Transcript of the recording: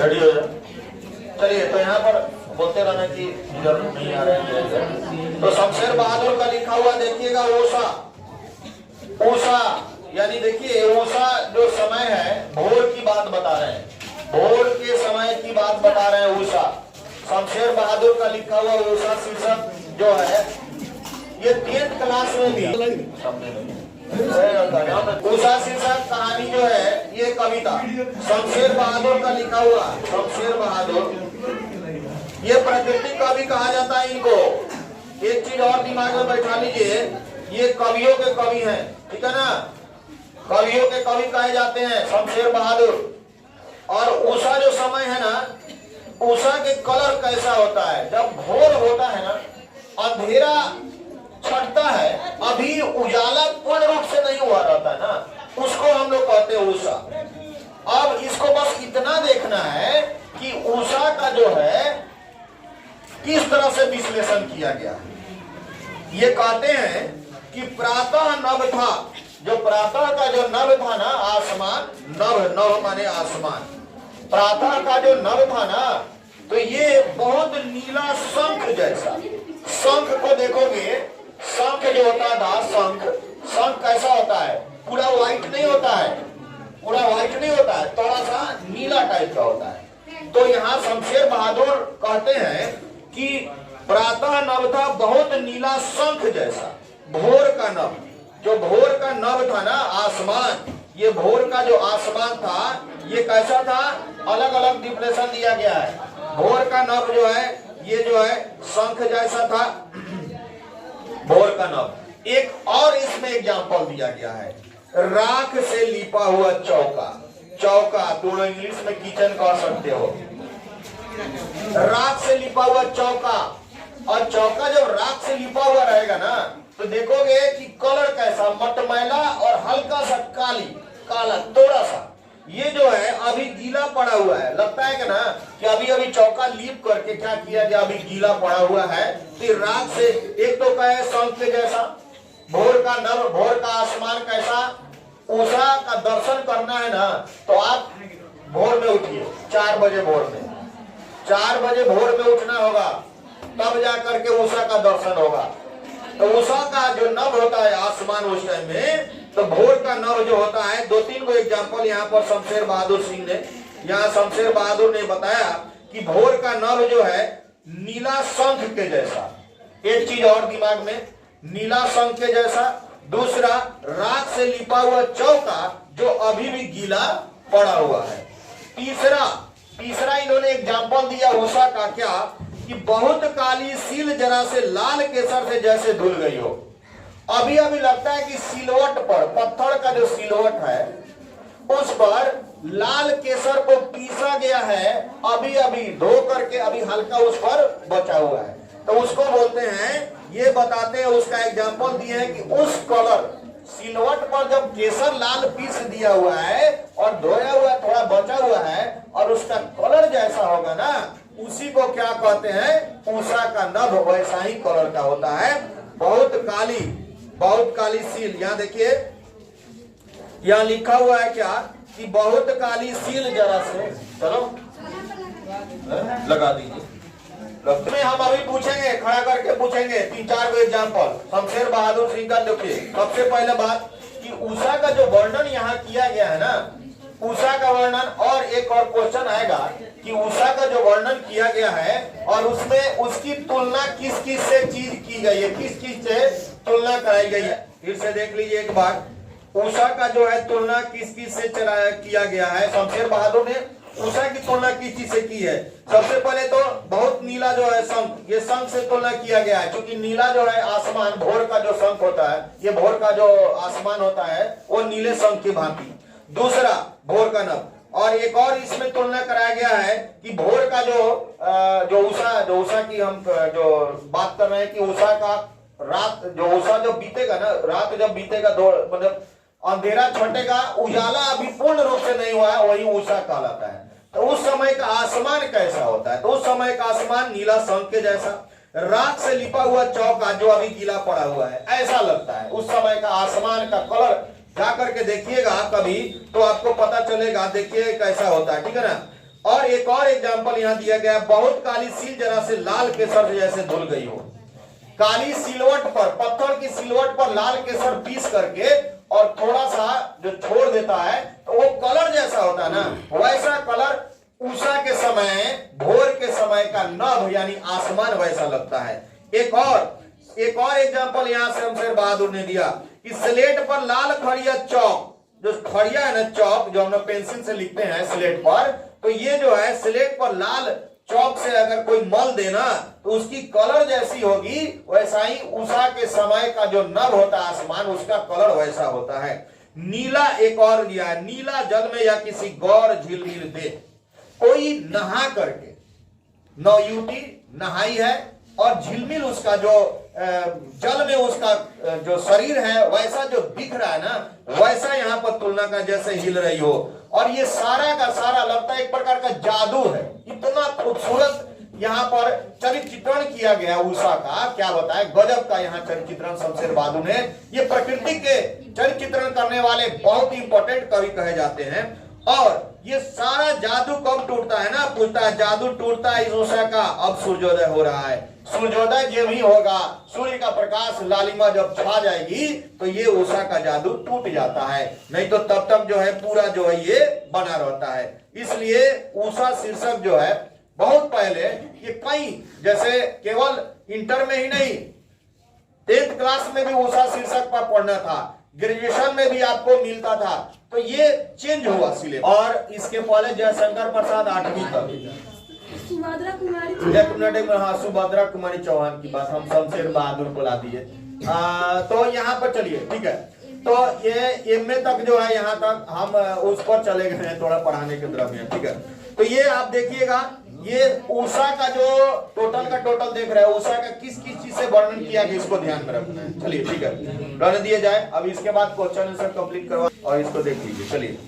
Ready हो जाए। चलिए, तो यहाँ पर बोलते रहना कि जरूर नहीं आ रहे हैं। तो शमशेर बहादुर का लिखा हुआ देखिएगा, ऊषा। ऊषा यानी देखिए, ऊषा जो समय है भोर की बात बता रहे हैं, भोर के समय की बात बता रहे हैं ऊषा। शमशेर बहादुर का लिखा हुआ ऊषा शीर्षक जो है, ये 10th क्लास में भी ऊषा शीर्षक कहानी जो है, ये कविता शमशेर बहादुर का लिखा हुआ। शमशेर बहादुर ये प्राकृतिक कवि कहा जाता है इनको। एक चीज और दिमाग में बैठा लीजिए, ये कवियों के कवि हैं, ठीक है ना, कवियों के कवि कहे जाते हैं शमशेर बहादुर। और उषा जो समय है ना, उषा के कलर कैसा होता है, जब भोर होता है ना, अंधेरा छटता है, अभी उजाला पूर्ण रूप से नहीं हुआ रहता है ना, उसको हम लोग कहते हैं उषा। अब इसको बस इतना देखना है कि उषा का जो है किस तरह से विश्लेषण किया गया। ये कहते हैं कि प्रातः नभ था, जो प्रातः का जो नभ था ना, आसमान, नभ, नभ माने आसमान, प्रातः का जो नभ था ना, तो ये बहुत नीला शंख जैसा। शंख को देखोगे, शंख जो होता था, शंख, शंख कैसा होता है, पूरा व्हाइट नहीं होता है, पूरा व्हाइट नहीं होता है, थोड़ा सा नीला टाइप का होता है। तो यहाँ शमशेर बहादुर कहते हैं कि प्रातः नभ था बहुत नीला शंख जैसा। भोर का नभ, जो भोर का नभ था ना, आसमान, ये भोर का जो आसमान था, ये कैसा था, अलग अलग डिफिनेशन दिया गया है। भोर का नभ जो है, ये जो है शंख जैसा था, भोर का नभ। एक और इसमें एग्जाम्पल दिया गया है, राख से लिपा हुआ चौका। चौका तुम इंग्लिश में किचन कह सकते हो। राख से लिपा हुआ चौका, और चौका जब राख से लिपा हुआ रहेगा ना, तो देखोगे कि कलर कैसा, मटमैला और हल्का सा काली, काला थोड़ा सा। ये जो है अभी गीला पड़ा हुआ है, लगता है कि ना कि अभी अभी चौका लीप करके क्या किया गया, अभी गीला पड़ा हुआ है। तो राख से, एक तो क्या है, शंख के जैसा, भोर का नभ, भोर का आसमान कैसा। उषा का दर्शन करना है ना, तो आप भोर में उठिए, 4 बजे भोर में, 4 बजे भोर में उठना होगा, तब जाकर के उषा का दर्शन होगा। तो उषा का जो नभ होता है आसमान उस टाइम में, तो भोर का नभ जो होता है, 2-3 को एग्जाम्पल यहाँ पर शमशेर बहादुर सिंह ने, यहाँ शमशेर बहादुर ने बताया कि भोर का नभ जो है नीला शंख के जैसा। एक चीज और दिमाग में, नीला शंख के जैसा। दूसरा, राख से लिपा हुआ चौका जो अभी भी गीला पड़ा हुआ है। तीसरा इन्होंने एग्जाम्पल दिया उषा का, क्या कि बहुत काली सील जरा से लाल केसर से जैसे धुल गई हो। अभी अभी लगता है कि सिलवट पर, पत्थर का जो सिलवट है, उस पर लाल केसर को पीसा गया है, अभी अभी धो करके अभी हल्का उस पर बचा हुआ है, तो उसको बोलते हैं। ये बताते हैं, उसका एग्जाम्पल दिए हैं कि उस कलर सिलवट पर जब केसर लाल पीस दिया हुआ है और धोया हुआ थोड़ा बचा हुआ है, और उसका कलर जैसा होगा ना, उसी को क्या कहते हैं, उषा का नभ वैसा ही कलर का होता है। बहुत काली सील। यहाँ देखिए, यहाँ लिखा हुआ है क्या कि बहुत काली सील जरा से, चलो लगा दीजिए। में हम अभी पूछेंगे, खड़ा करके पूछेंगे 3-4 को एग्जाम्पल शमशेर बहादुर सिंह का। देखिए, सबसे पहले बात कि उषा का जो वर्णन यहाँ किया गया है ना, उषा का वर्णन, और एक और क्वेश्चन आएगा कि उषा का जो वर्णन किया गया है और उसमें उसकी तुलना किस किस से चीज की गई है, किस किस से तुलना कराई गई है। फिर से देख लीजिए एक बार, उषा का जो है तुलना किस किस से किया गया है। शमशेर बहादुर ने उषा की तुलना किस चीज से की है। सबसे पहले तो बहुत नीला जो है शंख, ये शंख से तुलना किया गया है, क्योंकि नीला जो है आसमान, भोर का जो शंख होता है, ये भोर का जो आसमान होता है वो नीले शंख की भांति। दूसरा, भोर का नभ। और एक और इसमें तुलना कराया गया है कि भोर का जो उषा की हम जो बात कर रहे हैं कि उषा का रात, जो उषा जो बीतेगा ना, रात जब बीतेगा, मतलब अंधेरा छटेगा, उजाला अभी पूर्ण रूप से नहीं हुआ है, वही उषा कहलाता है। तो उस समय का आसमान कैसा होता है, तो उस समय का आसमान नीला शंख के जैसा, राख से लिपा हुआ चौका जो अभी गीला पड़ा हुआ है, ऐसा लगता है उस समय का आसमान का कलर। जा करके देखिएगा कभी तो आपको पता चलेगा, देखिए कैसा होता है, ठीक है ना। और एक और एग्जाम्पल यहां दिया गया है, बहुत काली सील जरा से लाल केसर जैसे धुल गई हो। काली सिलवट पर, पत्थर की सिलवट पर लाल केसर पीस करके और थोड़ा सा जो छोड़ देता है तो वो कलर जैसा होता है ना, वैसा कलर उषा के समय, भोर के समय का नभ यानी आसमान वैसा लगता है। एक और एग्जांपल यहां शमशेर बहादुर ने दिया कि स्लेट पर लाल खड़िया चौक, जो खड़िया है ना चौक, जो हम लोग पेंसिल से लिखते हैं स्लेट पर, तो ये जो है स्लेट पर लाल चौक से अगर कोई मल देना तो उसकी कलर जैसी होगी, वैसा ही उषा के समय का जो नभ होता है आसमान, उसका कलर वैसा होता है। नीला एक और दिया है, नीला जल में या किसी गौर झिलमिल दे, कोई नहा करके, नौयुवती नहाई है और झिलमिल उसका जो जल में उसका जो शरीर है वैसा जो दिख रहा है ना, वैसा यहाँ पर तुलना का जैसे हिल रही हो। और ये सारा का सारा लगता है एक प्रकार का जादू है, इतना खूबसूरत यहाँ पर चरित्र चित्रण किया गया उषा का, क्या बताए, गजब का यहाँ चरित्र चित्रण शमशेर बहादुर ने। ये प्रकृति के चरित्र चित्रण करने वाले बहुत ही इंपॉर्टेंट कवि कहे जाते हैं। और ये सारा जादू कब टूटता है ना, पूछता है, जादू टूटता है इस उषा का अब सूर्योदय हो रहा है। सूर्योदय जब ही होगा, सूर्य का प्रकाश लालिमा जब छा जाएगी तो ये उषा का जादू टूट जाता है, नहीं तो तब तक जो है पूरा जो है ये बना रहता है। इसलिए उषा शीर्षक जो है बहुत पहले ये कई, जैसे केवल इंटर में ही नहीं, 10th क्लास में भी उषा शीर्षक पर पढ़ना था, ग्रेजुएशन में भी आपको मिलता था, तो ये चेंज हुआ सिलेबस। और इसके पहले जयशंकर प्रसाद 8वीं तक, सुभद्रा कुमारी, एक मिनट, हाँ, सुभद्रा कुमारी चौहान की बात हम शमशेर बहादुर को ला दिए। तो यहाँ पर चलिए, ठीक है, तो ये एमए तक जो है यहाँ तक हम उस पर चले गए हैं थोड़ा पढ़ाने के तरफ में, ठीक है। तो ये आप देखिएगा, ये उषा का जो टोटल का टोटल देख रहे हैं, उषा का किस किस चीज से वर्णन किया गया इसको ध्यान में रखना है। चलिए ठीक है, रहने दिया जाए, अब इसके बाद क्वेश्चन आंसर कंप्लीट करवा और इसको देख लीजिए। चलिए।